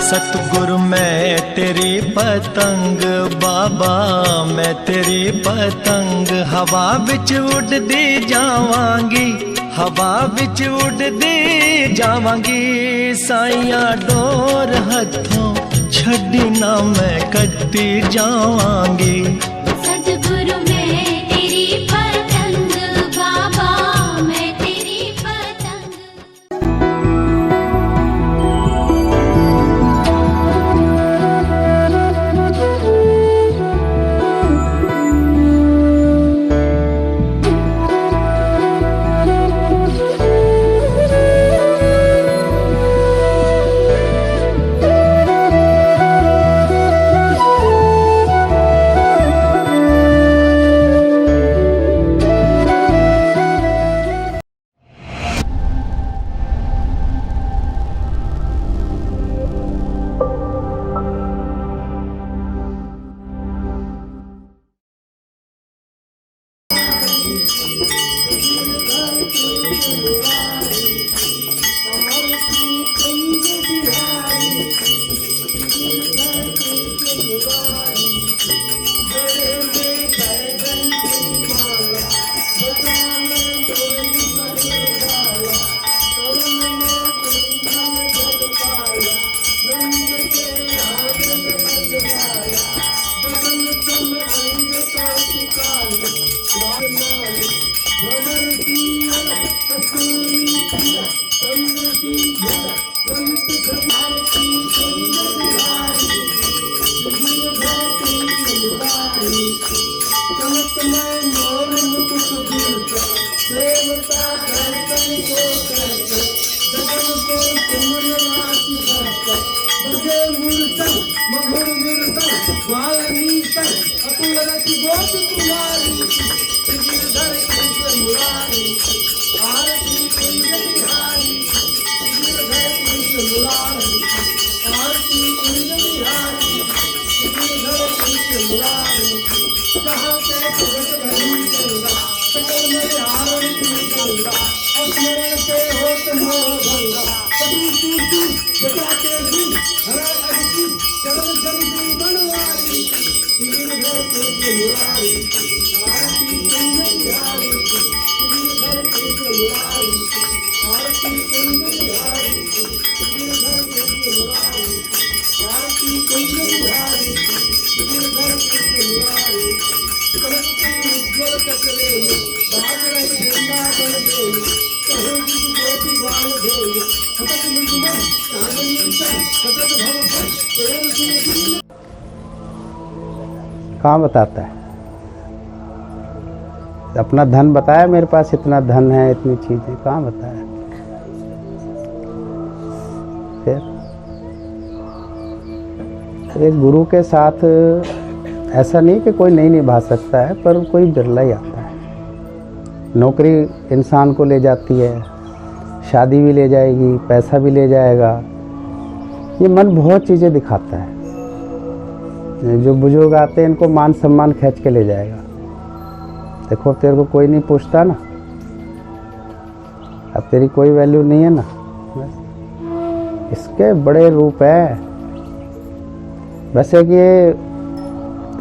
सतगुरु मैं तेरी पतंग बाबा, मैं तेरी पतंग हवा बिच उड़दी जावांगी, हवा बिच उड़दी जावांगी। साइया डोर हथों छड़ी ना मैं कटती जावांगी। सतगुरु मैं तेरी पतंग बाबा, मैं तेरी पतंग। कहाँ बताता है? अपना धन बताया, मेरे पास इतना धन है, इतनी चीजें, कहाँ बताया? फिर एक गुरु के साथ ऐसा नहीं कि कोई नहीं निभा सकता है, पर कोई बिरला ही आता है। नौकरी इंसान को ले जाती है, शादी भी ले जाएगी, पैसा भी ले जाएगा। ये मन बहुत चीज़ें दिखाता है। जो बुजुर्ग आते हैं इनको मान सम्मान खींच के ले जाएगा। देखो तेरे को कोई नहीं पूछता ना, अब तेरी कोई वैल्यू नहीं है ना। इसके बड़े रूप है। वैसे कि ये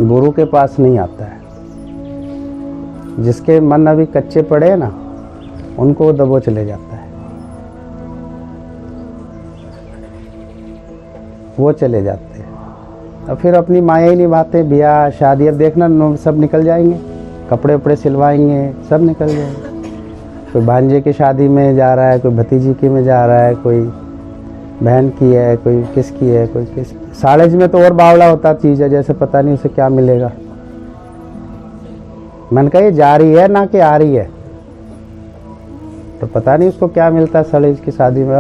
गुरु के पास नहीं आता है। जिसके मन अभी कच्चे पड़े हैं ना, उनको दबोच ले जाता है, वो चले जाते हैं। और फिर अपनी माया ही निभाते, ब्याह शादी। अब देखना सब निकल जाएंगे, कपड़े वपड़े सिलवाएंगे, सब निकल जाएंगे। कोई भांजे की शादी में जा रहा है, कोई भतीजी की में जा रहा है, कोई बहन की है, कोई किसकी है, कोई किस। साड़ेज में तो और बावड़ा होता चीज़ है, जैसे पता नहीं उसे क्या मिलेगा। मन का ये जा रही है ना कि आ रही है, तो पता नहीं उसको क्या मिलता है साड़ेज की शादी में।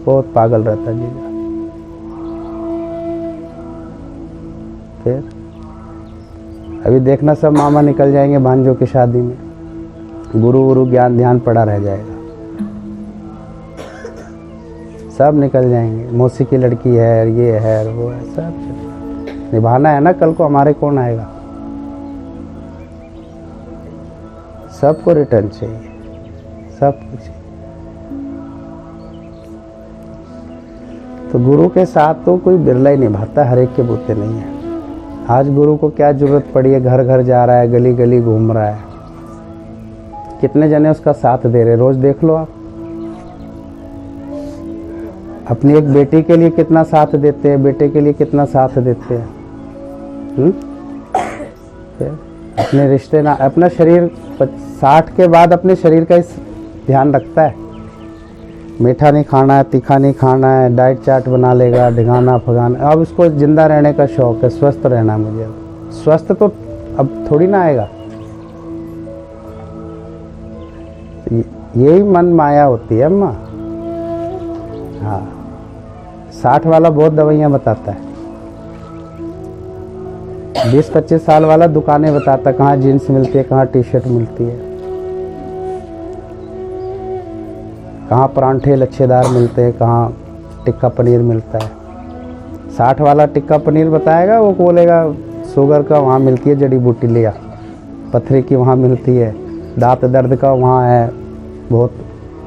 बहुत पागल रहता है जीजा। फिर अभी देखना सब मामा निकल जाएंगे भांजों की शादी में, गुरु गुरु ज्ञान ध्यान पड़ा रह जाएगा। सब निकल जाएंगे, मौसी की लड़की है, ये है, वो है, सब निभाना है ना। कल को हमारे कौन आएगा? सबको रिटर्न चाहिए, सब कुछ। तो गुरु के साथ तो कोई बिरला ही निभाता, हर एक के बूते नहीं है। आज गुरु को क्या जरूरत पड़ी है, घर घर जा रहा है, गली गली घूम रहा है, कितने जने उसका साथ दे रहे, रोज देख लो आप। अपनी एक बेटी के लिए कितना साथ देते हैं, बेटे के लिए कितना साथ देते हैं। अपने रिश्ते ना, अपना शरीर 60 के बाद अपने शरीर का इस ध्यान रखता है। मीठा नहीं खाना है, तीखा नहीं खाना है, डाइट चार्ट बना लेगा, ढिगाना फगाना। अब उसको जिंदा रहने का शौक है, स्वस्थ रहना मुझे। स्वस्थ तो अब थोड़ी ना आएगा। यही मन माया होती है अम्मा। हाँ, 60 वाला बहुत दवाइयाँ बताता है, 20-25 साल वाला दुकानें बताता है, कहाँ जीन्स मिलती है, कहाँ टी शर्ट मिलती है, कहाँ परांठे लच्छेदार मिलते हैं, कहाँ टिक्का पनीर मिलता है। 60 वाला टिक्का पनीर बताएगा, वो बोलेगा शुगर का वहाँ मिलती है जड़ी बूटी लिया, पथरी की वहाँ मिलती है, दांत दर्द का वहाँ है, बहुत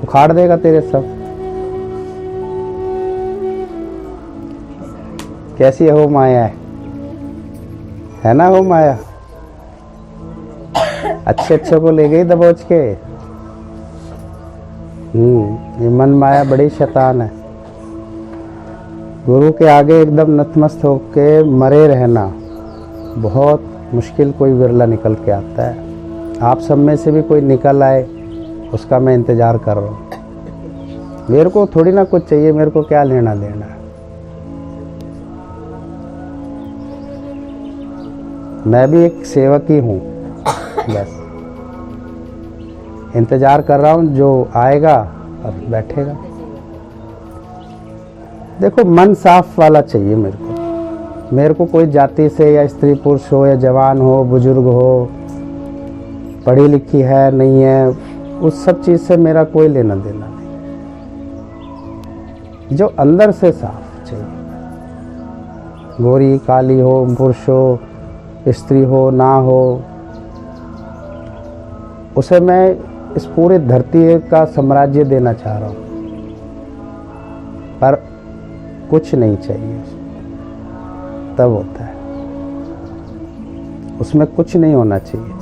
उखाड़ देगा तेरे सब। कैसी हो माया है ना, हो माया। अच्छे को ले गई दबोच के। ये मन माया बड़ी शैतान है। गुरु के आगे एकदम नतमस्त होके मरे रहना बहुत मुश्किल, कोई विरला निकल के आता है। आप सब में से भी कोई निकल आए, उसका मैं इंतज़ार कर रहा हूँ। मेरे को थोड़ी ना कुछ चाहिए, मेरे को क्या लेना देना है। मैं भी एक सेवक ही हूँ, बस इंतज़ार कर रहा हूँ, जो आएगा और बैठेगा। देखो, मन साफ वाला चाहिए मेरे को कोई जाति से या स्त्री पुरुष हो या जवान हो बुजुर्ग हो, पढ़ी लिखी है नहीं है, उस सब चीज़ से मेरा कोई लेना देना नहीं। जो अंदर से साफ चाहिए, गोरी काली हो, पुरुष हो, स्त्री हो ना हो, उसे मैं इस पूरी धरती का साम्राज्य देना चाह रहा हूँ, पर कुछ नहीं चाहिए। तब होता है, उसमें कुछ नहीं होना चाहिए।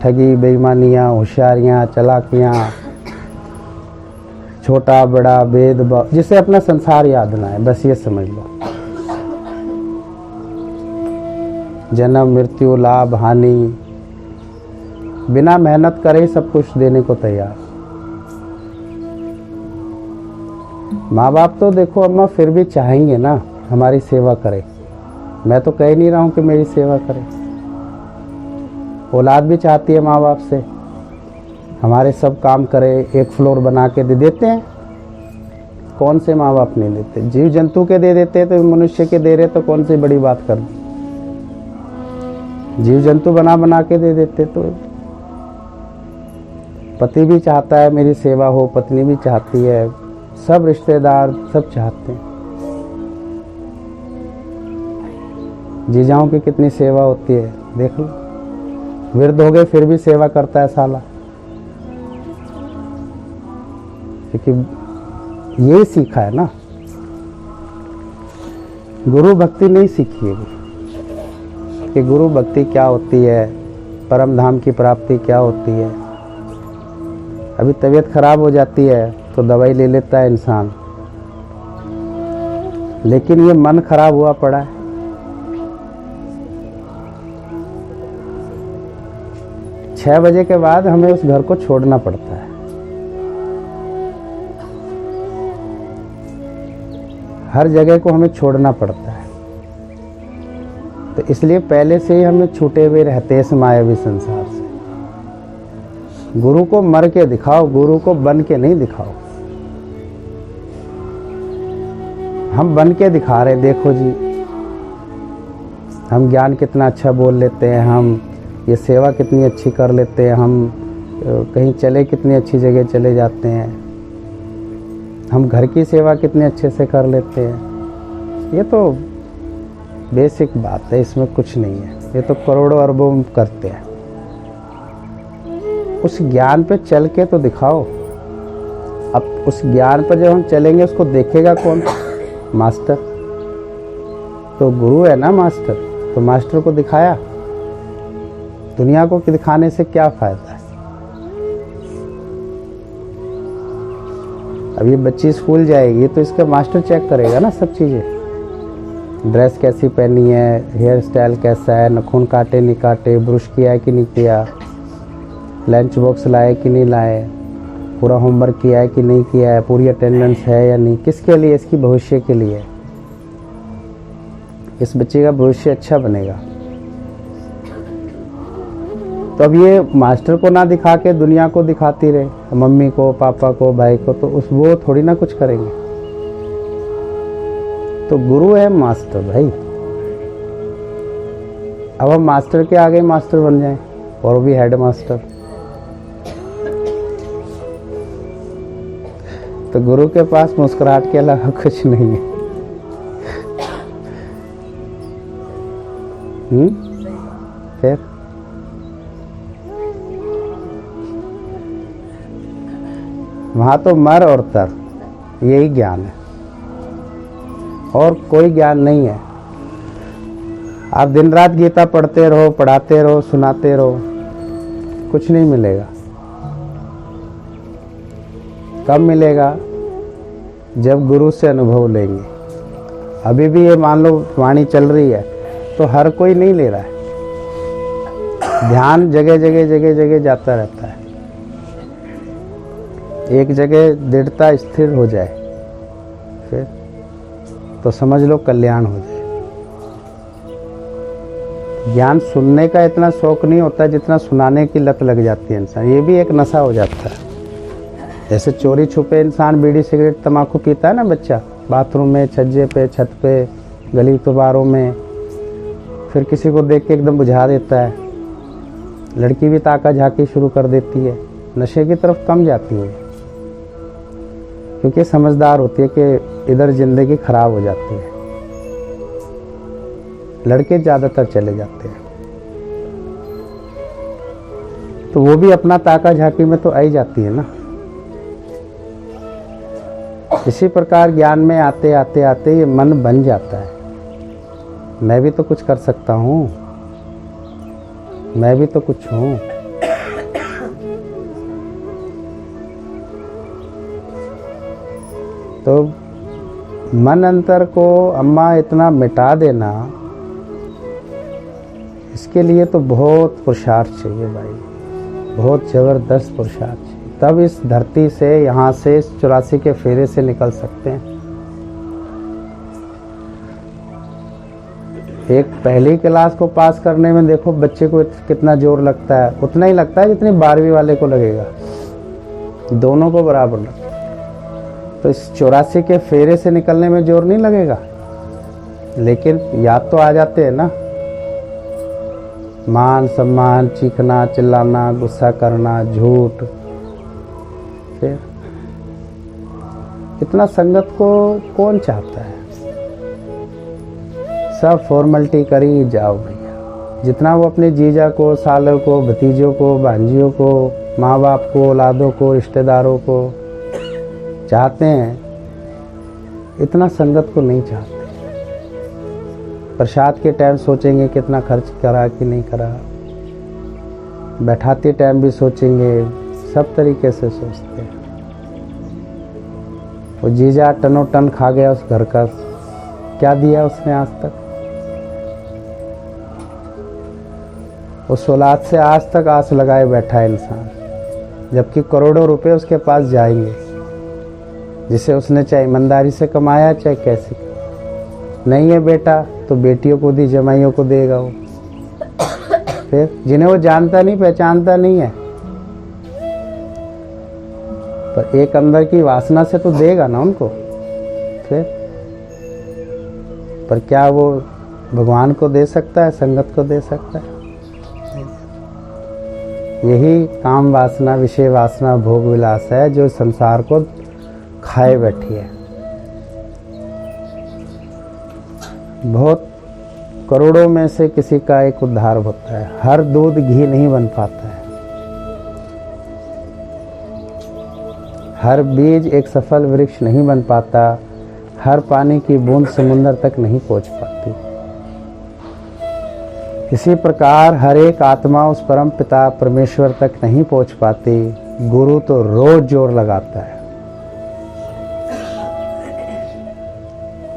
ठगी, बेईमानियाँ, होशियारियाँ, चालाकियाँ, छोटा बड़ा भेदभाव, जिसे अपना संसार याद ना है, बस ये समझ लो। जन्म मृत्यु लाभ हानि, बिना मेहनत करे ही सब कुछ देने को तैयार। माँ बाप तो देखो अम्मा फिर भी चाहेंगे ना हमारी सेवा करे। मैं तो कह नहीं रहा हूँ कि मेरी सेवा करे। औलाद भी चाहती है माँ बाप से हमारे सब काम करे, एक फ्लोर बना के दे देते हैं। कौन से माँ बाप नहीं देते? जीव जंतु के दे देते हैं, तो मनुष्य के दे रहे तो कौन सी बड़ी बात कर दी। जीव जंतु बना बना के दे देते। तो पति भी चाहता है मेरी सेवा हो, पत्नी भी चाहती है, सब रिश्तेदार सब चाहते हैं। जीजाओं की कितनी सेवा होती है देख लो। वृद्ध हो गए फिर भी सेवा करता है साला, क्योंकि यही सीखा है ना। गुरु भक्ति नहीं सीखी है कि गुरु भक्ति क्या होती है, परम धाम की प्राप्ति क्या होती है। अभी तबीयत खराब हो जाती है तो दवाई ले लेता है इंसान, लेकिन ये मन खराब हुआ पड़ा है। छह बजे के बाद हमें उस घर को छोड़ना पड़ता है। हर जगह को हमें छोड़ना पड़ता है। तो इसलिए पहले से ही हमें छूटे हुए रहते हैं इस मायावी संसार से। गुरु को मर के दिखाओ, गुरु को बन के नहीं दिखाओ। हम बन के दिखा रहे, देखो जी हम ज्ञान कितना अच्छा बोल लेते हैं, हम ये सेवा कितनी अच्छी कर लेते हैं, हम कहीं चले कितनी अच्छी जगह चले जाते हैं, हम घर की सेवा कितने अच्छे से कर लेते हैं। ये तो बेसिक बात है, इसमें कुछ नहीं है। ये तो करोड़ों अरबों करते हैं। उस ज्ञान पे चल के तो दिखाओ। अब उस ज्ञान पर जब हम चलेंगे उसको देखेगा कौन? मास्टर तो गुरु है ना, मास्टर तो मास्टर को दिखाया। दुनिया को दिखाने से क्या फायदा है? अब ये बच्ची स्कूल जाएगी तो इसका मास्टर चेक करेगा ना सब चीज़ें, ड्रेस कैसी पहनी है, हेयर स्टाइल कैसा है, नाखून काटे नहीं काटे, ब्रश किया है कि नहीं किया, लंच बॉक्स लाए कि नहीं लाए, पूरा होमवर्क किया है कि नहीं किया है, पूरी अटेंडेंस है या नहीं। किसके लिए? इसकी भविष्य के लिए। इस बच्चे का भविष्य अच्छा बनेगा। तो अब ये मास्टर को ना दिखा के दुनिया को दिखाती रहे, मम्मी को, पापा को, भाई को, तो उस वो थोड़ी ना कुछ करेंगे। तो गुरु है मास्टर भाई। अब हम मास्टर के आगे मास्टर बन जाएं, और वो भी हेड मास्टर। तो गुरु के पास मुस्कुराहट के अलावा कुछ नहीं है। फिर वहां तो मर और तर, यही ज्ञान है, और कोई ज्ञान नहीं है। आप दिन रात गीता पढ़ते रहो, पढ़ाते रहो, सुनाते रहो, कुछ नहीं मिलेगा। कब मिलेगा? जब गुरु से अनुभव लेंगे। अभी भी ये मान लो वाणी चल रही है तो हर कोई नहीं ले रहा है। ध्यान जगह जगह जगह जगह जाता रहता है। एक जगह दृढ़ता स्थिर हो जाए फिर तो समझ लो कल्याण हो जाए। ज्ञान सुनने का इतना शौक नहीं होता जितना सुनाने की लत लग जाती है इंसान। ये भी एक नशा हो जाता है। जैसे चोरी छुपे इंसान बीड़ी सिगरेट तम्बाकू पीता है ना बच्चा, बाथरूम में, छज्जे पे, छत पे, गली तुबारों में, फिर किसी को देख के एकदम बुझा देता है। लड़की भी ताका झाकी शुरू कर देती है, नशे की तरफ कम जाती है, क्योंकि समझदार होती है कि इधर जिंदगी खराब हो जाती है। लड़के ज़्यादातर चले जाते हैं, तो वो भी अपना ताका झाकी में तो आ ही जाती है ना। इसी प्रकार ज्ञान में आते आते आते ये मन बन जाता है, मैं भी तो कुछ कर सकता हूँ, मैं भी तो कुछ हूँ। तो मन अंतर को अम्मा इतना मिटा देना, इसके लिए तो बहुत पुरुषार्थ चाहिए भाई, बहुत ज़बरदस्त पुरुषार्थ चाहिए। तब इस धरती से, यहाँ से, इस 84 के फेरे से निकल सकते हैं। एक पहली क्लास को पास करने में देखो बच्चे को कितना जोर लगता है, उतना ही लगता है जितनी 12वीं वाले को लगेगा, दोनों को बराबर लगता है। तो इस 84 के फेरे से निकलने में जोर नहीं लगेगा, लेकिन याद तो आ जाते हैं ना, मान सम्मान, चीखना, चिल्लाना, गुस्सा करना, झूठ। फिर इतना संगत को कौन चाहता है? सब फॉर्मेलिटी करी जाओ भैया। जितना वो अपने जीजा को, सालों को, भतीजों को, भांजियों को, माँ बाप को, औलादों को, रिश्तेदारों को चाहते हैं, इतना संगत को नहीं चाहते। प्रसाद के टाइम सोचेंगे कितना खर्च करा कि नहीं करा, बैठाते टाइम भी सोचेंगे, सब तरीके से सोचते हैं। वो जीजा टनों टन खा गया उस घर का, क्या दिया उसने आज तक? उस औलाद से आज तक आस लगाए बैठा है इंसान, जबकि करोड़ों रुपए उसके पास जाएंगे, जिसे उसने चाहे ईमानदारी से कमाया चाहे कैसे। नहीं है बेटा तो बेटियों को दी, जमाइयों को देगा वो। फिर जिन्हें वो जानता नहीं, पहचानता नहीं है, पर एक अंदर की वासना से तो देगा ना उनको। फिर पर क्या वो भगवान को दे सकता है, संगत को दे सकता है? यही काम वासना, विषय वासना, भोग विलास है जो संसार को खाए बैठी है। बहुत करोड़ों में से किसी का एक उद्धार होता है। हर दूध घी नहीं बन पाता है, हर बीज एक सफल वृक्ष नहीं बन पाता, हर पानी की बूंद समुंदर तक नहीं पहुंच पाती। इसी प्रकार हर एक आत्मा उस परम पिता परमेश्वर तक नहीं पहुंच पाती। गुरु तो रोज जोर लगाता है।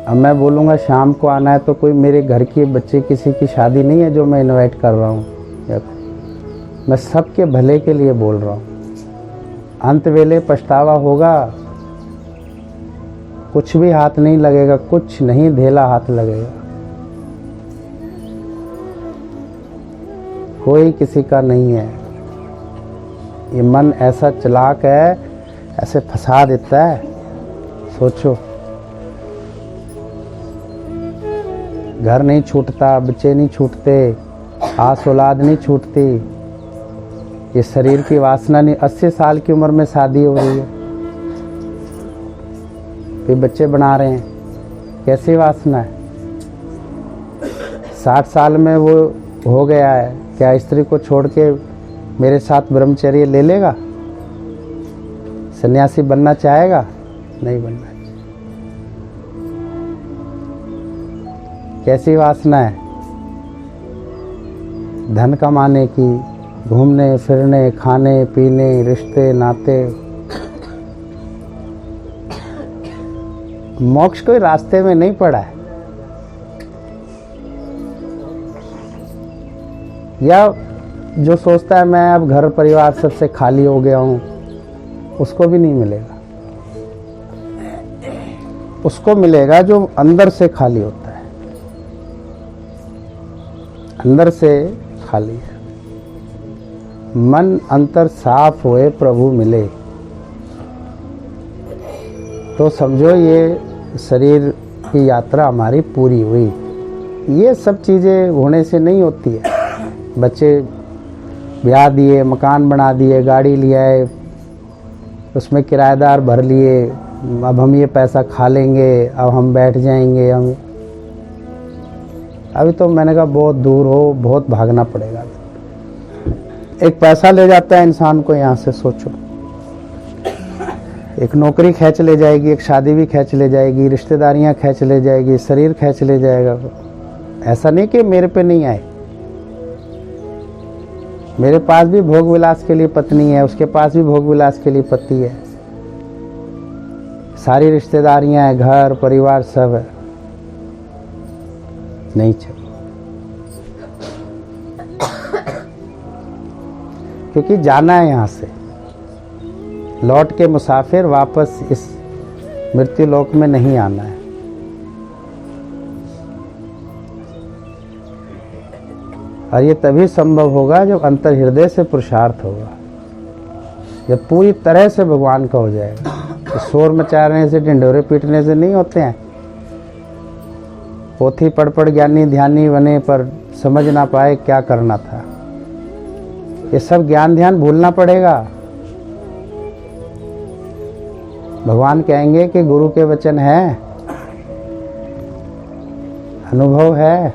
अब मैं बोलूँगा शाम को आना है तो कोई मेरे घर के बच्चे किसी की शादी नहीं है जो मैं इनवाइट कर रहा हूँ। मैं सबके भले के लिए बोल रहा हूँ। अंत वेले पछतावा होगा, कुछ भी हाथ नहीं लगेगा, कुछ नहीं धेला हाथ लगेगा। कोई किसी का नहीं है। ये मन ऐसा चालाक है, ऐसे फंसा देता है। सोचो, घर नहीं छूटता, बच्चे नहीं छूटते, आस औलाद नहीं छूटती, ये शरीर की वासना नहीं। 80 साल की उम्र में शादी हो रही है, फिर बच्चे बना रहे हैं, कैसी वासना है। 60 साल में वो हो गया है, क्या स्त्री को छोड़ के मेरे साथ ब्रह्मचर्य ले लेगा? सन्यासी बनना चाहेगा? नहीं बनना। कैसी वासना है? धन कमाने की, घूमने फिरने, खाने पीने, रिश्ते नाते। मोक्ष कोई रास्ते में नहीं पड़ा है। या जो सोचता है मैं अब घर परिवार सबसे खाली हो गया हूँ, उसको भी नहीं मिलेगा। उसको मिलेगा जो अंदर से खाली होता है, अंदर से खाली है। मन अंतर साफ होए प्रभु मिले, तो समझो ये शरीर की यात्रा हमारी पूरी हुई। ये सब चीज़ें होने से नहीं होती है। बच्चे ब्याह दिए, मकान बना दिए, गाड़ी लिया है, उसमें किराएदार भर लिए, अब हम ये पैसा खा लेंगे, अब हम बैठ जाएंगे। हम अभी तो मैंने कहा बहुत दूर हो, बहुत भागना पड़ेगा। एक पैसा ले जाता है इंसान को यहाँ से, सोचो। एक नौकरी खींच ले जाएगी, एक शादी भी खींच ले जाएगी, रिश्तेदारियाँ खींच ले जाएगी, शरीर खींच ले जाएगा। ऐसा नहीं कि मेरे पे नहीं आए। मेरे पास भी भोग विलास के लिए पत्नी है, उसके पास भी भोग विलास के लिए पति है, सारी रिश्तेदारियां हैं, घर परिवार सब है। नहीं चाहिए, क्योंकि जाना है यहाँ से। लौट के मुसाफिर वापस इस मृत्यु लोक में नहीं आना है। और ये तभी संभव होगा जब अंतर हृदय से पुरुषार्थ होगा, जब पूरी तरह से भगवान का हो जाएगा। तो शोर मचाने से, ढिंढोरे पीटने से नहीं होते हैं। पोथी पढ़ पढ़ ज्ञानी ध्यानी बने पर समझ ना पाए क्या करना था। ये सब ज्ञान ध्यान भूलना पड़ेगा। भगवान कहेंगे कि गुरु के वचन है, अनुभव है,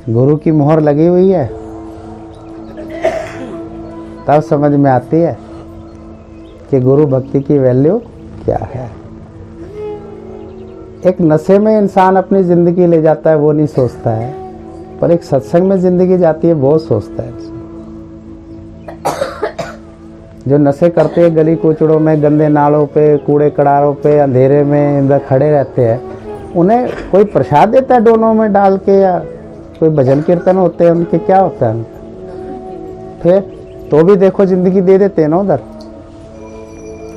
गुरु की मोहर लगी हुई है, तब समझ में आती है कि गुरु भक्ति की वैल्यू क्या है। एक नशे में इंसान अपनी जिंदगी ले जाता है, वो नहीं सोचता है, पर एक सत्संग में जिंदगी जाती है, बहुत सोचता है। जो नशे करते हैं गली कूचड़ों में, गंदे नालों पे, कूड़े कड़ारों पे, अंधेरे में अंदर खड़े रहते हैं, उन्हें कोई प्रसाद देता है डोनों में डाल के, या कोई भजन कीर्तन होते हैं उनके, क्या होता है फिर? तो भी देखो जिंदगी दे देते हैं ना उधर।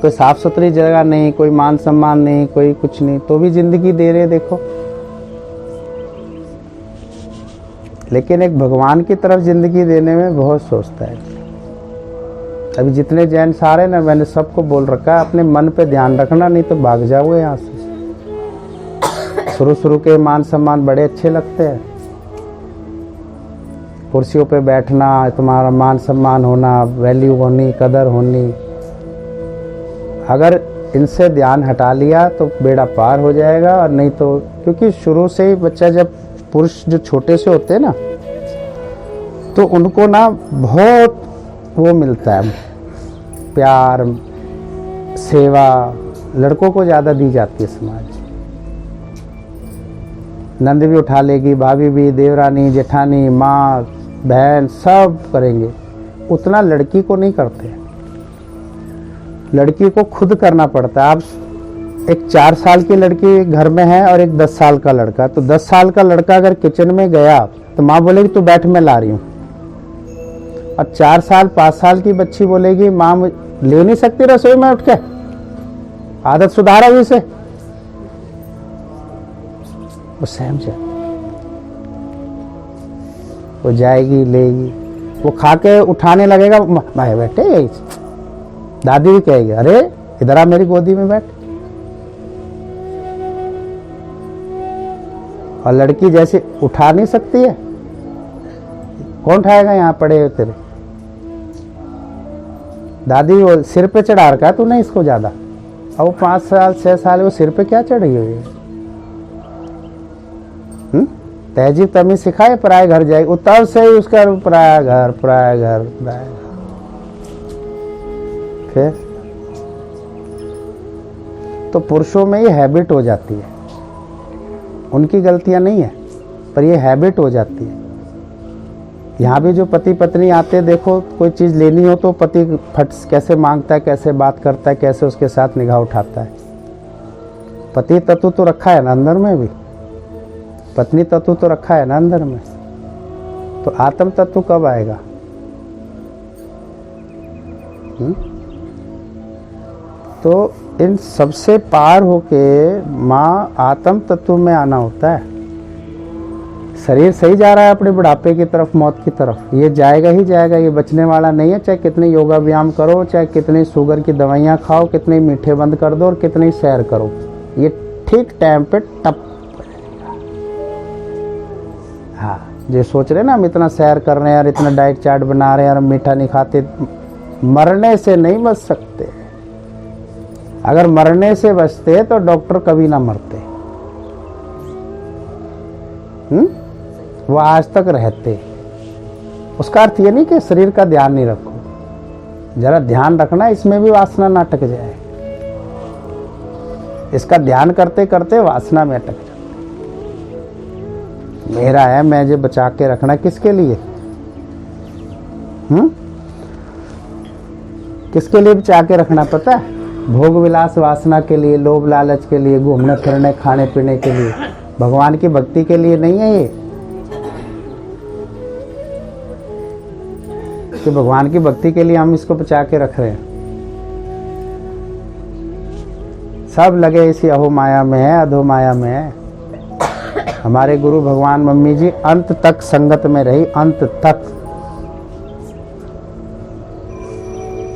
कोई साफ सुथरी जगह नहीं, कोई मान सम्मान नहीं, कोई कुछ नहीं, तो भी जिंदगी दे रहे देखो। लेकिन एक भगवान की तरफ जिंदगी देने में बहुत सोचता है। अभी जितने जैन सारे ना, मैंने सबको बोल रखा है अपने मन पे ध्यान रखना, नहीं तो भाग जाओगे यहाँ से। शुरू के मान सम्मान बड़े अच्छे लगते हैं, कुर्सियों पे बैठना, तुम्हारा मान सम्मान होना, वैल्यू होनी, कदर होनी। अगर इनसे ध्यान हटा लिया तो बेड़ा पार हो जाएगा। और नहीं तो, क्योंकि शुरू से ही बच्चा, जब पुरुष जो छोटे से होते हैं ना, तो उनको ना बहुत वो मिलता है, प्यार, सेवा लड़कों को ज़्यादा दी जाती है समाज में। नंद भी उठा लेगी, भाभी भी, देवरानी, जेठानी, माँ, बहन सब करेंगे, उतना लड़की को नहीं करते। लड़की को खुद करना पड़ता है। आप एक 4 साल की लड़की घर में है और एक 10 साल का लड़का, तो 10 साल का लड़का अगर किचन में गया तो माँ बोलेगी तू बैठ, मैं ला रही हूँ। और 4 साल 5 साल की बच्ची बोलेगी माँ ले नहीं सकती रसोई में उठ के, आदत सुधारा हुई से, वो सहम जाए, वो जाएगी लेगी, वो खा के उठाने लगेगा, मैं बैठे, दादी भी कहेगी अरे इधर आ मेरी गोदी में बैठ। और लड़की जैसे उठा नहीं सकती है, कौन उठाएगा, यहाँ पड़े हो तेरे, दादी वो सिर पे चढ़ा रखा है तूने इसको ज्यादा। और वो 5 साल 6 साल वो सिर पे क्या चढ़ी हुई है? तहजीब तमीज सिखाए, पराए घर जाएगी, तब से ही उसका पराया घर पराया घर पराया घर। फिर तो पुरुषों में ये हैबिट हो जाती है, उनकी गलतियां नहीं है पर ये हैबिट हो जाती है। यहाँ भी जो पति पत्नी आते हैं, देखो कोई चीज़ लेनी हो तो पति फट कैसे मांगता है, कैसे बात करता है, कैसे उसके साथ निगाह उठाता है। पति तत्व तो रखा है ना अंदर में भी, पत्नी तत्व तो रखा है ना अंदर में, तो आत्म तत्व कब आएगा? तो इन सबसे पार होके माँ आत्म तत्व में आना होता है। शरीर सही जा रहा है अपने बुढ़ापे की तरफ, मौत की तरफ, ये जाएगा ही जाएगा, ये बचने वाला नहीं है। चाहे कितने योगा व्यायाम करो, चाहे कितनी शुगर की दवाइयाँ खाओ, कितने मीठे बंद कर दो और कितनी सैर करो, ये ठीक टाइम पे टप। हाँ, जो सोच रहे ना हम इतना सैर कर रहे हैं और इतना डाइट चार्ट बना रहे हैं और मीठा नहीं खाते, मरने से नहीं बच सकते। अगर मरने से बचते तो डॉक्टर कभी ना मरते, वो आज तक रहते। उसका अर्थ ये नहीं कि शरीर का ध्यान नहीं रखो, जरा ध्यान रखना, इसमें भी वासना ना अटक जाए। इसका ध्यान करते करते वासना में अटक जाए। मेरा है, मैं जो बचा के रखना किसके लिए? किसके लिए बचा के रखना पता है? भोग विलास वासना के लिए, लोभ लालच के लिए, घूमने फिरने खाने पीने के लिए। भगवान की भक्ति के लिए नहीं है ये, कि भगवान की भक्ति के लिए हम इसको बचा के रख रहे हैं। सब लगे इसी अहो माया में है, अधो माया में है। हमारे गुरु भगवान मम्मी जी अंत तक संगत में रही, अंत तक,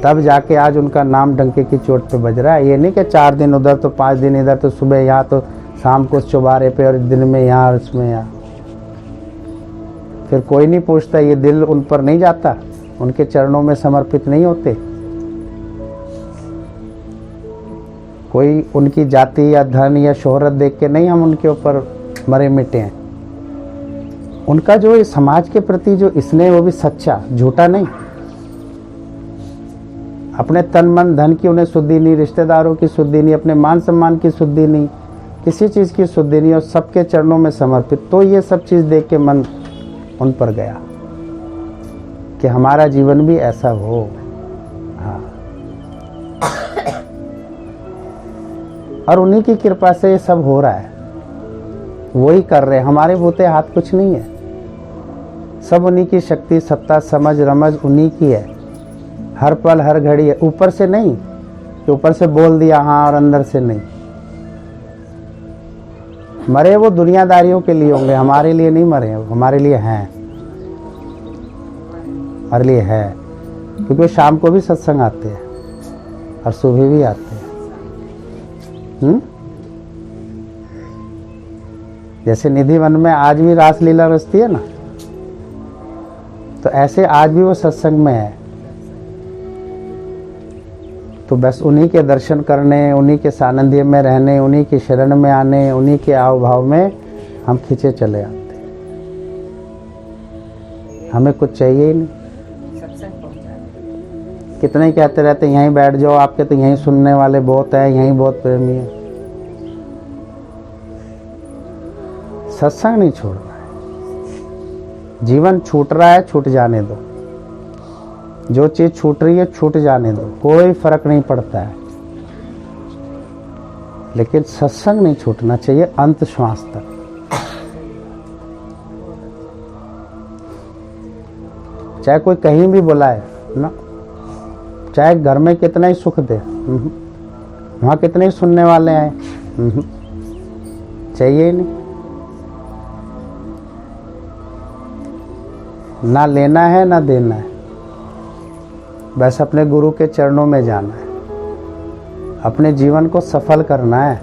तब जाके आज उनका नाम डंके की चोट पे बज रहा है। ये नहीं कि 4 दिन उधर तो 5 दिन इधर, तो सुबह यहाँ तो शाम को चौबारे पे और दिन में यहाँ और उसमें यहाँ। फिर कोई नहीं पूछता, ये दिल उन पर नहीं जाता, उनके चरणों में समर्पित नहीं होते। कोई उनकी जाति या धन या शोहरत देख के नहीं हम उनके ऊपर मरे मिटे हैं। उनका जो समाज के प्रति जो स्नेह, वो भी सच्चा, झूठा नहीं। अपने तन मन धन की उन्हें शुद्धि नहीं, रिश्तेदारों की शुद्धि नहीं, अपने मान सम्मान की शुद्धि नहीं, किसी चीज़ की शुद्धि नहीं, और सबके चरणों में समर्पित। तो ये सब चीज़ देख के मन उन पर गया कि हमारा जीवन भी ऐसा हो। हाँ, और उन्हीं की कृपा से ये सब हो रहा है, वही कर रहे हैं। हमारे बूते हाथ कुछ नहीं है, सब उन्हीं की शक्ति, सत्ता, समझ, रमज उन्हीं की है। हर पल हर घड़ी है, ऊपर से नहीं कि ऊपर से बोल दिया हाँ और अंदर से नहीं। मरे वो दुनियादारियों के लिए होंगे, हमारे लिए नहीं मरे, हमारे लिए हैं, हमारे लिए है। क्योंकि शाम को भी सत्संग आते हैं और सुबह भी आते हैं। जैसे निधि वन में आज भी रासलीला रचती है ना, तो ऐसे आज भी वो सत्संग में है। तो बस उन्हीं के दर्शन करने, उन्हीं के सानिध्य में रहने, उन्हीं की शरण में आने, उन्हीं के आव भाव में हम खींचे चले आते। हमें कुछ चाहिए ही नहीं। कितने ही कहते रहते यहीं बैठ जाओ, आपके तो यहीं सुनने वाले बहुत हैं, यहीं बहुत प्रेमी हैं। सत्संग नहीं छोड़ना है। जीवन छूट रहा है, छूट जाने दो। जो चीज छूट रही है छूट जाने दो, कोई फर्क नहीं पड़ता है। लेकिन सत्संग नहीं छूटना चाहिए अंत श्वास तक। चाहे कोई कहीं भी बुलाए ना, चाहे घर में कितना ही सुख दे, वहां कितने ही सुनने वाले आए, चाहिए ही नहीं। ना लेना है ना देना है, बस अपने गुरु के चरणों में जाना है, अपने जीवन को सफल करना है,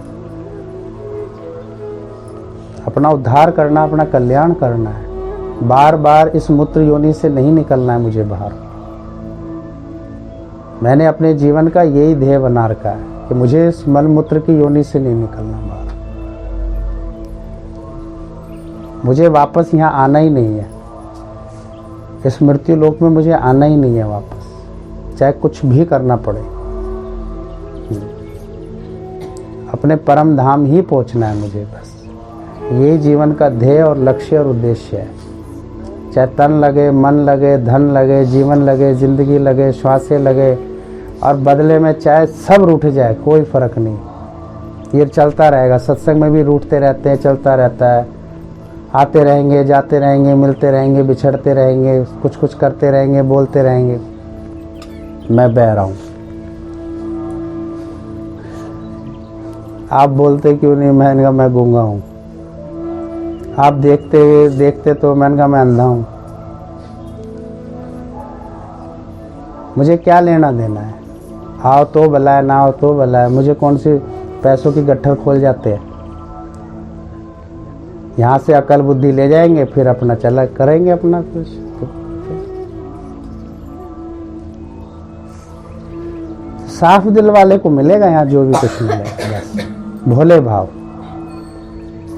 अपना उद्धार करना, अपना कल्याण करना है। बार बार इस मूत्र योनि से नहीं निकलना है मुझे बाहर। मैंने अपने जीवन का यही ध्येय बना रखा है कि मुझे इस मल मूत्र की योनि से नहीं निकलना बाहर। मुझे वापस यहाँ आना ही नहीं है, इस मृत्यु लोक में मुझे आना ही नहीं है वापस, चाहे कुछ भी करना पड़े। अपने परम धाम ही पहुंचना है मुझे, बस यही जीवन का ध्येय और लक्ष्य और उद्देश्य है। चाहे तन लगे, मन लगे, धन लगे, जीवन लगे, जिंदगी लगे, श्वासें लगे, और बदले में चाहे सब रूठ जाए, कोई फर्क नहीं। ये चलता रहेगा। सत्संग में भी रूठते रहते हैं, चलता रहता है। आते रहेंगे, जाते रहेंगे, मिलते रहेंगे, बिछड़ते रहेंगे, कुछ कुछ करते रहेंगे, बोलते रहेंगे। मैं बह रहा हूँ, आप बोलते क्यों नहीं? मैंने कहा मैं गूंगा हूँ। आप देखते तो मैंने कहा मैं अंधा हूँ। मुझे क्या लेना देना है? आओ तो भला है, ना आओ तो भला है। मुझे कौन सी पैसों की गट्ठर खोल जाते हैं। यहाँ से अकल बुद्धि ले जाएंगे, फिर अपना चला करेंगे अपना कुछ। साफ दिल वाले को मिलेगा यहाँ जो भी कुछ मिलेगा, बस भोले भाव।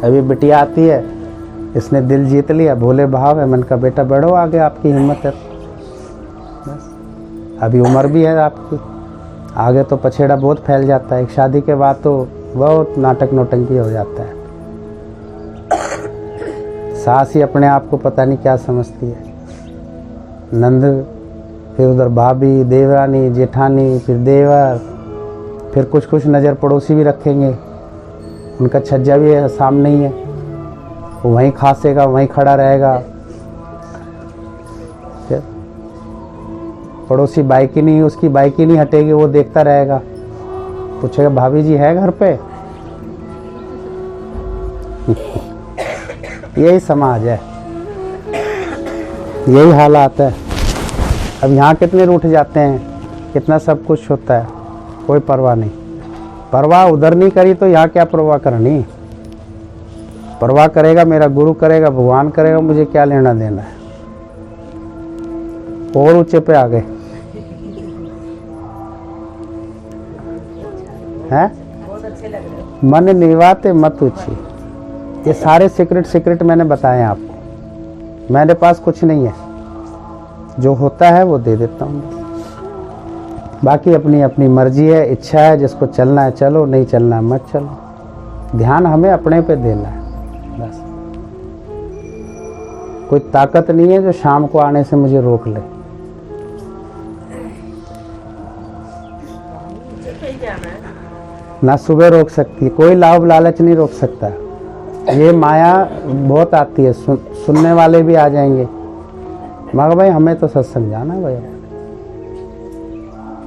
अभी बिटिया आती है, इसने दिल जीत लिया, भोले भाव है। मैंने कहा बेटा बढ़ो आगे, आपकी हिम्मत है, बस अभी उम्र भी है आपकी, आगे तो पछेड़ा बहुत फैल जाता है। एक शादी के बाद तो बहुत नाटक नौटंकी हो जाता है। सास ही अपने आप को पता नहीं क्या समझती है। नंद, फिर उधर भाभी, देवरानी, जेठानी, फिर देवर, फिर कुछ कुछ नज़र पड़ोसी भी रखेंगे। उनका छज्जा भी है, सामने ही है, वो वहीं खासेगा, वहीं खड़ा रहेगा। फिर पड़ोसी बाइक ही नहीं, उसकी बाइक ही नहीं हटेगी, वो देखता रहेगा। पूछेगा भाभी जी है घर पे? यही समाज है, यही हालात है। अब यहाँ कितने रूठ जाते हैं, कितना सब कुछ होता है, कोई परवाह नहीं। परवाह उधर नहीं करी तो यहाँ क्या परवाह करनी? परवाह करेगा मेरा गुरु करेगा, भगवान करेगा, मुझे क्या लेना देना है। और ऊंचे पे आ गए हैं। मन निवाते मत ऊंची। ये सारे सीक्रेट मैंने बताए हैं आपको। मेरे पास कुछ नहीं है, जो होता है वो दे देता हूँ। बाकी अपनी अपनी मर्जी है, इच्छा है। जिसको चलना है चलो, नहीं चलना है मत चलो। ध्यान हमें अपने पे देना है बस। कोई ताकत नहीं है जो शाम को आने से मुझे रोक ले। ना सुबह रोक सकती, कोई लाभ लालच नहीं रोक सकता। ये माया बहुत आती है, सुनने वाले भी आ जाएंगे, मगर भाई हमें तो सत्संग जाना है भैया।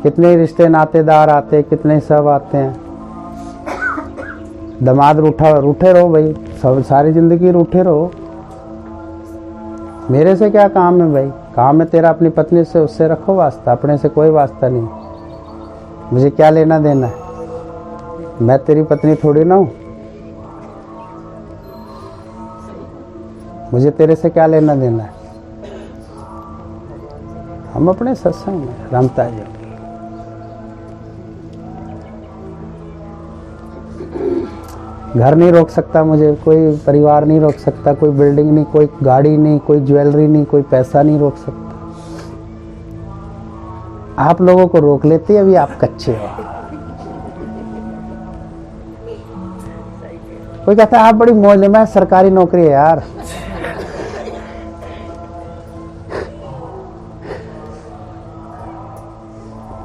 कितने रिश्ते नातेदार आते, कितने सब आते हैं। दामाद रूठे रहो भाई, सब सारी जिंदगी रूठे रहो। मेरे से क्या काम है भाई? काम है तेरा अपनी पत्नी से, उससे रखो वास्ता, अपने से कोई वास्ता नहीं। मुझे क्या लेना देना है? मैं तेरी पत्नी थोड़ी ना हूँ, मुझे तेरे से क्या लेना देना है? हम अपने सत्संग में रमता है। घर नहीं रोक सकता मुझे, कोई परिवार नहीं रोक सकता, कोई बिल्डिंग नहीं, कोई गाड़ी नहीं, कोई ज्वेलरी नहीं, कोई पैसा नहीं रोक सकता। आप लोगों को रोक लेती है, अभी आप कच्चे हो। कोई कहता है आप बड़ी मौज में, मैं सरकारी नौकरी है यार।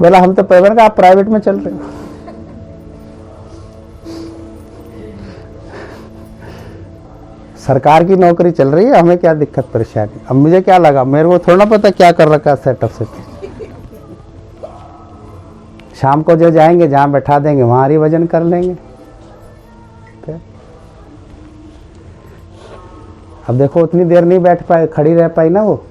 बोला हम तो पैवर का, आप प्राइवेट में चल रहे हो। सरकार की नौकरी चल रही है, हमें क्या दिक्कत परेशानी। अब मुझे क्या लगा, मेरे को थोड़ा पता क्या कर रखा सेटअप से। शाम को जो जाएंगे, जहां बैठा देंगे वहां रिविजन कर लेंगे। अब देखो उतनी देर नहीं बैठ पाए, खड़ी रह पाई ना वो।